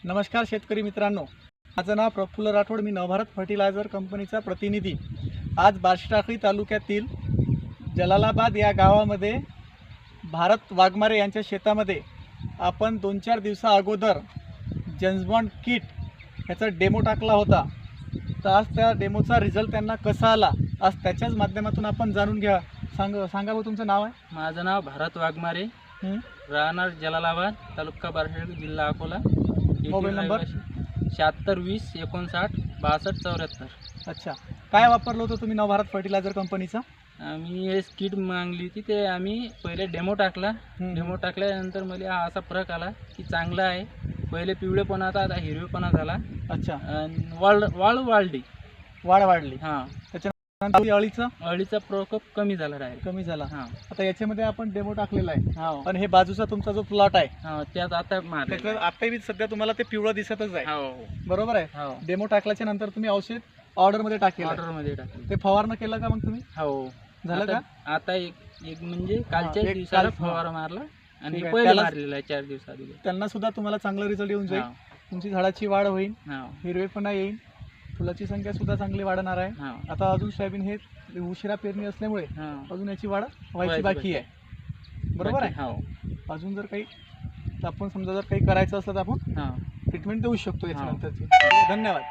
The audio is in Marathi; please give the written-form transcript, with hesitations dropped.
नमस्कार शेतकरी मित्रांनो, माझं नाव प्रफुल्ल राठोड. मी नवभारत फर्टिलायझर कंपनीचा प्रतिनिधी. आज बार्शी तालुक्यातील जलालाबाद या गावामध्ये भारत वाघमारे यांच्या शेतामध्ये आपण 2-4 दिवसा अगोदर जेम्सबॉन्ड किट ह्याचा डेमो टाकला होता. तर आज त्या डेमोचा रिझल्ट त्यांना कसा आला, आज त्याच्याच माध्यमातून आपण जाणून घ्या. सांगा भाऊ, तुमचं नाव आहे? माझं नाव भारत वाघमारे, राहणार जलालाबाद, तालुका बार्शी, जिल्हा अकोला. Mobile number 76 20 59 62 74. अच्छा, काय वापरलं होतं तुम्ही नवभारत फर्टिलायझर कंपनीचा? आम्ही हे किट मागली होती, ते आम्ही पहिले डेमो टाकला. डेमो टाकल्यानंतर मला हा असा फरक आला की चांगला आहे. पहिले पिवळेपणा होता, आता हिरवेपणा झाला. अच्छा, आणि वाढली. वाढ वाढली. हां, त्याच्यानंतर अळीचा प्रकोप कमी झाला डायरेक्ट. कमी झाला. हां आता याच्यामध्ये आपण डेमो टाकलेला आहे. हो आणि हे बाजूचा तुमचा जो प्लॉट आहे हो, त्यात आता मारलं. त्याच्यात आताही सध्या तुम्हाला ते पिवळं दिसतच आहे, हो बरोबर आहे? हो, डेमो टाकल्याच्या नंतर तुम्ही औषध ऑर्डर मध्ये टाकेल, ऑर्डरमध्ये टाकलं. ते फवारणं केलं का मग तुम्ही? हो, झालं का? आता एक म्हणजे कालच्या एक दिवसाला काल- फवारा मारला आणि ठीक आहे. पहिले त्याला- मारलेला आहे 4 दिवसाआधी. त्यांना सुद्धा तुम्हाला चांगला रिझल्ट येऊन जाईल. हां, तुमची झाडाची वाढ होईल, हां, हिरवेपणा येईल, फुलाची संख्या सुद्धा चांगली वाढणार आहे. हां, आता अजून सोयाबीन हे उशिरा पेरणी असल्यामुळे हां. अजून याची वाढ व्हायची व्हायची बाकी आहे, बरोबर आहे? हो, अजून जर काही आपण समजा जर काही करायचं असलं तर आपण हां. ट्रीटमेंट देऊ शकतो हां. याच्यानंतरची. धन्यवाद.